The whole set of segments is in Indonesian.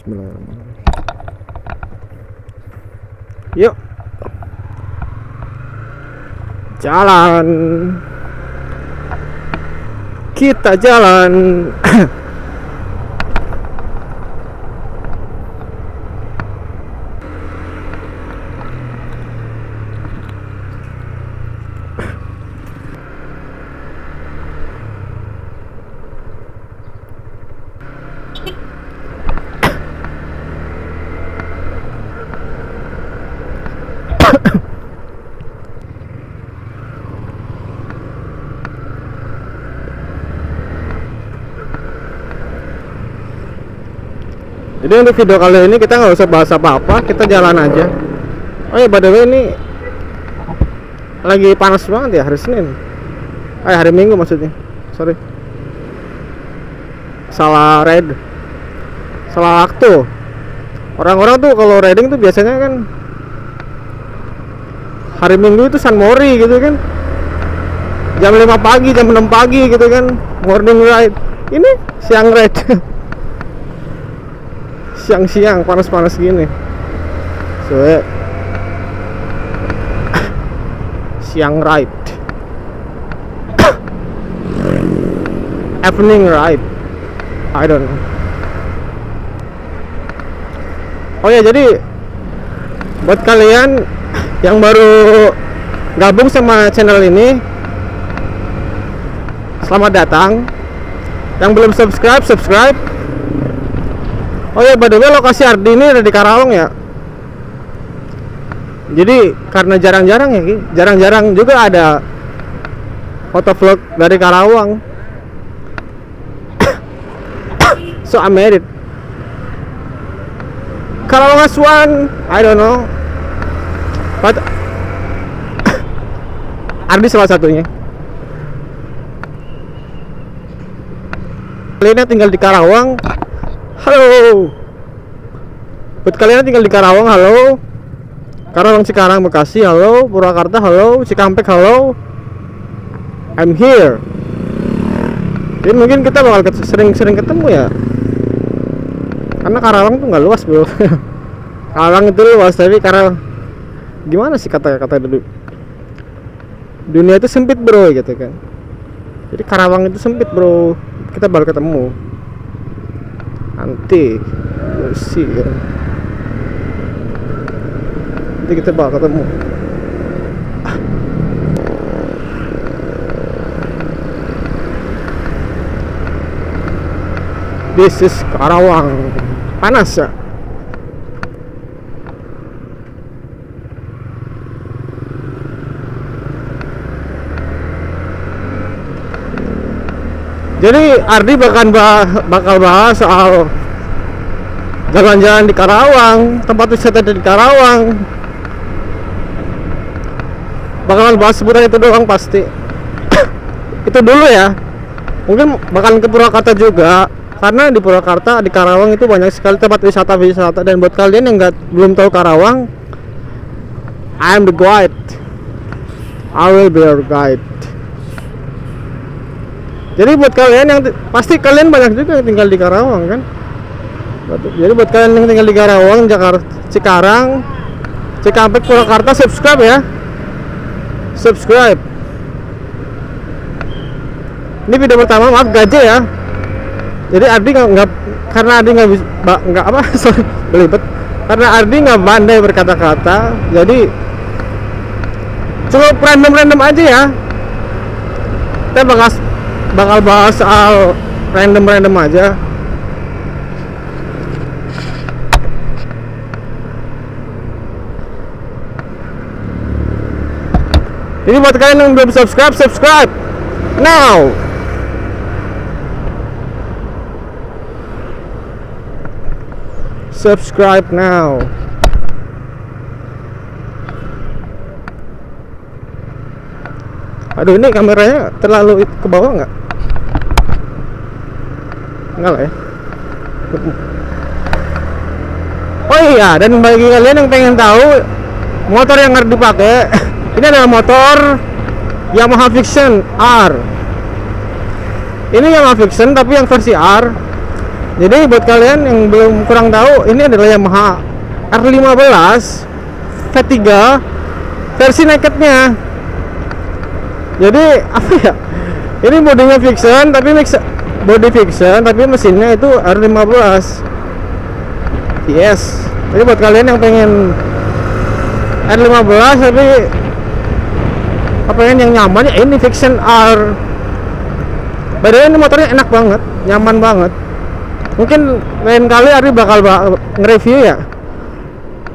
Bismillahirrahmanirrahim. Yuk, jalan. Kita jalan. Jadi untuk video kali ini kita nggak usah bahas apa-apa, kita jalan aja. Oh ya, by the way, ini lagi panas banget ya, hari Senin. Hari Minggu maksudnya. Sorry. Salah waktu. Orang-orang tuh kalau riding tuh biasanya kan hari Minggu itu San Mori gitu kan. Jam 5 pagi, jam 6 pagi gitu kan, morning ride. Ini siang ride. Siang-siang panas-panas gini. So, siang ride. Evening ride. I don't know. Oh ya, jadi buat kalian yang baru gabung sama channel ini, selamat datang. Yang belum subscribe. Oh ya, by the way, lokasi Ardi ini ada di Karawang ya. Jadi karena jarang-jarang juga ada fotovlog dari Karawang. So I made it. Karawang as one, I don't know. But Ardi salah satunya. Kalian tinggal di Karawang, halo. Buat kalian yang tinggal di Karawang, halo. Karawang, Cikarang, Bekasi, halo. Purwakarta, halo. Cikampek, halo. I'm here. Jadi mungkin kita bakal sering-sering ketemu ya. Karena Karawang tuh nggak luas, bro. Karawang itu luas, tapi karena gimana sih kata-kata dulu, dunia itu sempit, bro, gitu kan. Jadi Karawang itu sempit, bro. Kita bakal ketemu nanti, sih ya. Nanti kita bakal ketemu. This is Karawang. Panas ya. Jadi Ardi bakal bahas soal jalan-jalan di Karawang, tempat wisata di Karawang. Bakalan bahas seputar itu doang pasti. Itu dulu ya. Mungkin bakalan ke Purwakarta juga, karena di Purwakarta, di Karawang itu banyak sekali tempat wisata. Dan buat kalian yang belum tahu Karawang, I'm the guide. I will be your guide. Jadi buat kalian yang pasti kalian banyak juga yang tinggal di Karawang kan. Jadi buat kalian yang tinggal di Karawang, Jakarta, Cikarang, Cikampek, Purwakarta, subscribe ya. Subscribe. Ini video pertama, maaf gaje ya. Jadi Ardi nggak karena Ardi nggak apa sorry belibet. Karena Ardi nggak pandai berkata-kata, jadi cukup random aja ya. Kita bakal bahas soal random aja. Jadi buat kalian yang belum subscribe now. Subscribe now. Aduh, ini kameranya terlalu ke bawah nggak? Enggak lah ya. Oh iya, dan bagi kalian yang pengen tahu motor yang harus dipakai, ini adalah motor Yamaha Vision R. Ini Yamaha Vision tapi yang versi R. Jadi buat kalian yang belum kurang tahu, ini adalah Yamaha R15 V3 versi nakednya. Jadi apa ya? Ini bodinya fiction tapi body fiction tapi mesinnya itu R15. Yes. Jadi buat kalian yang pengen R15 tapi pengen yang nyaman, ya ini Fiction R. Padahal ini motornya enak banget, nyaman banget. Mungkin lain kali Ari bakal nge-review ya,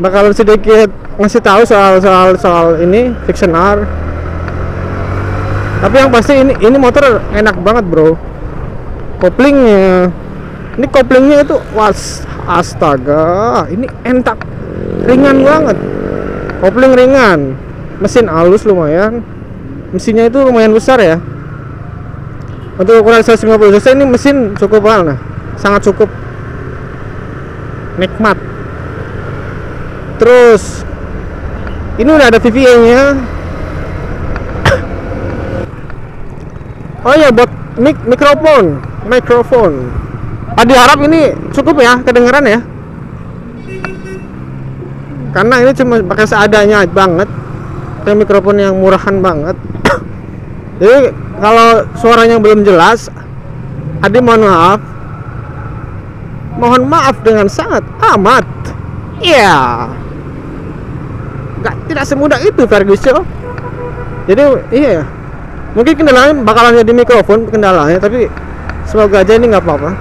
bakal sedikit ngasih tahu soal ini Fiction R. Tapi yang pasti ini motor enak banget bro. Koplingnya, ini koplingnya itu was, astaga, ini entak, ringan banget. Kopling ringan, mesin halus lumayan. Mesinnya itu lumayan besar ya. Untuk ukuran 150 cc ini mesin cukup banget, sangat cukup, nikmat. Terus ini udah ada VVA nya. Oh ya, buat mikrofon. Diharap ini cukup ya, kedengeran ya. Karena ini cuma pakai seadanya banget, kayak mikrofon yang murahan banget. Jadi kalau suaranya belum jelas, Adi mohon maaf dengan sangat amat. Iya, tidak semudah itu Ferguson. Jadi iya, mungkin kendalanya bakalan jadi mikrofon kendalanya, tapi semoga aja ini nggak apa-apa.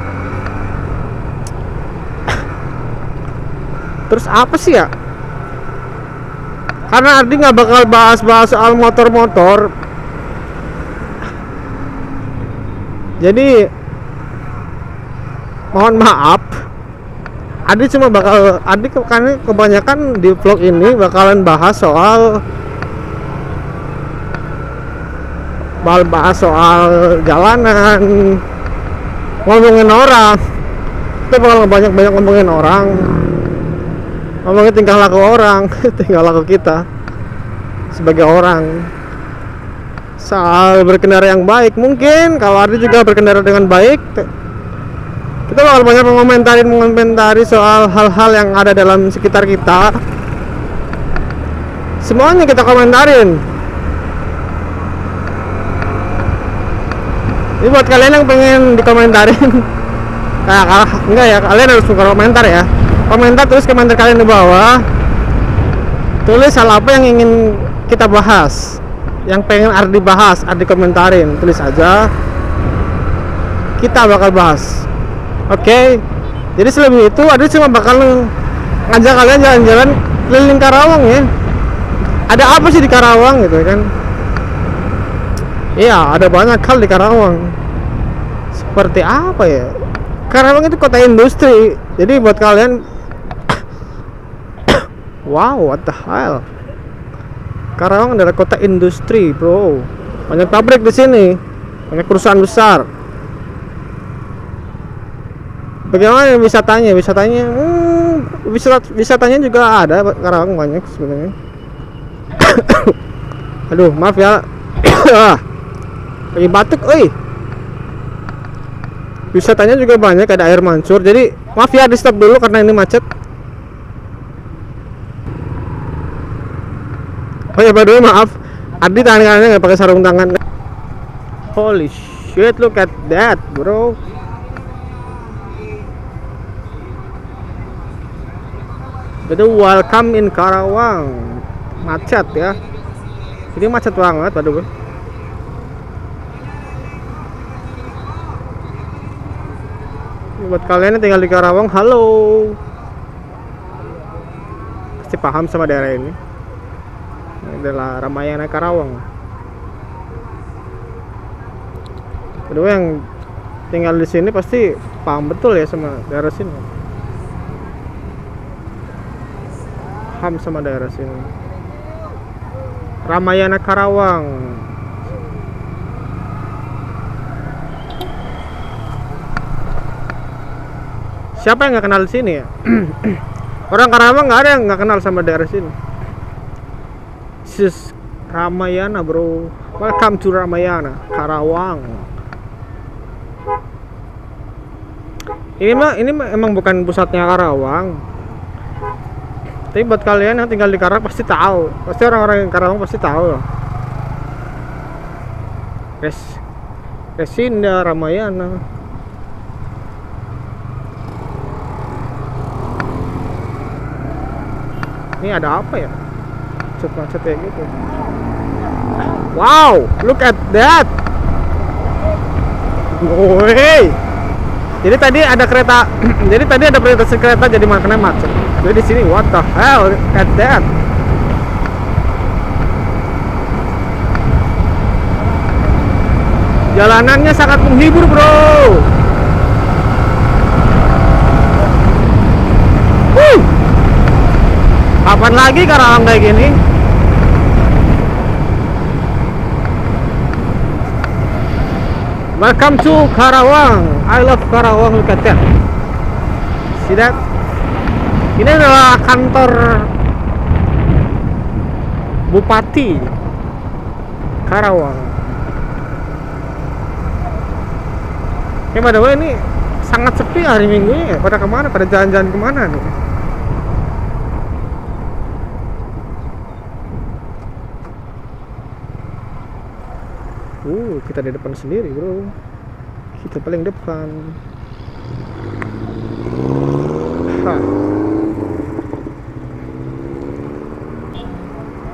Terus apa sih ya? Karena Ardi nggak bakal bahas soal motor-motor, jadi mohon maaf. Ardi karena kebanyakan di vlog ini bakalan bahas soal jalanan, ngomongin orang. Kita bakal banyak ngomongin orang, ngomongin tingkah laku orang, tingkah laku kita sebagai orang. Soal berkendara yang baik, mungkin kalau Ardi juga berkendara dengan baik, kita bakal banyak mengomentari soal hal-hal yang ada dalam sekitar kita. Semuanya kita komentarin. Ini buat kalian yang pengen dikomentarin. Enggak ya, kalian harus komentar ya. Komentar, terus komentar kalian di bawah. Tulis hal apa yang ingin kita bahas, yang pengen Ardi bahas, Ardi komentarin, tulis aja, kita bakal bahas. Oke. Jadi selebih itu Ardi cuma bakal ngajak kalian jalan-jalan keliling Karawang ya. Ada apa sih di Karawang gitu kan? Iya, ada banyak hal di Karawang. Seperti apa ya? Karawang itu kota industri. Jadi buat kalian wow, what the hell? Karawang adalah kota industri, bro. Banyak pabrik di sini, banyak perusahaan besar. Bagaimana wisatanya? Wisatanya juga ada. Karawang banyak sebenarnya. Aduh, maaf ya. Lagi batuk, oi. Wisatanya juga banyak, ada air mancur. Jadi maaf ya, di stop dulu karena ini macet. Oh ya, by the way, maaf, Ardi tangannya nggak pakai sarung tangan. Holy shit, look at that, bro. Jadi welcome in Karawang. Macet ya. Ini macet banget, by the way. Buat kalian yang tinggal di Karawang, halo. Pasti paham sama daerah ini. Adalah Ramayana Karawang. Kedua yang tinggal di sini pasti paham betul ya sama daerah sini. Paham sama daerah sini. Ramayana Karawang. Siapa yang nggak kenal di sini ya? Orang Karawang nggak ada yang nggak kenal sama daerah sini. This Ramayana, bro. Welcome to Ramayana, Karawang. Ini mah emang bukan pusatnya Karawang. Tapi buat kalian yang tinggal di Karawang pasti tahu. Pasti orang-orang yang Karawang pasti tahu lah. Resinda, Ramayana. Ini ada apa ya? Macet-macet kayak gitu. Wow, look at that. Woi. Jadi tadi ada kereta. Jadi tadi ada perlintasan kereta jadi makanya macet. Jadi di sini what the hell? Look at that. Jalanannya sangat menghibur, bro. Kapan lagi Karawang kayak gini? Welcome to Karawang. I love Karawang. Look at that. See that? Ini adalah kantor Bupati Karawang. By the way, ini sangat sepi hari Minggu ya. Pada kemana? Pada jalan-jalan kemana nih? Kita di depan sendiri, bro. Kita paling depan.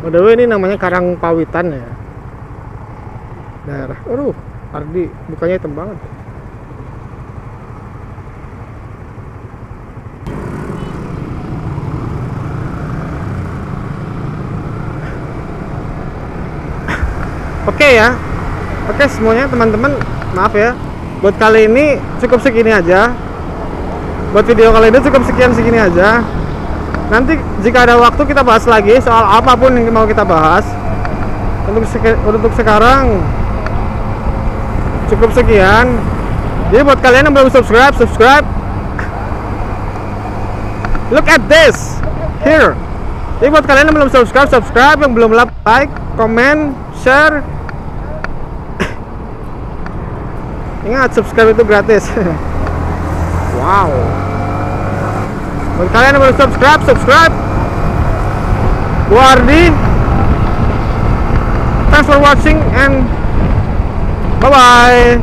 By the way, ini namanya Karangpawitan ya. Daerah. Aduh, Ardi bukannya hitam banget. Oke ya. Oke semuanya teman-teman, maaf ya. Buat kali ini cukup segini aja. Buat video kali ini cukup segini aja. Nanti jika ada waktu kita bahas lagi soal apapun yang mau kita bahas. Untuk sekarang cukup sekian. Jadi buat kalian yang belum subscribe. Look at this here. Jadi buat kalian yang belum subscribe, yang belum like, comment, share. Ingat, subscribe itu gratis. Wow. Buat kalian yang belum subscribe. Gua Ardi. Thanks for watching and bye-bye.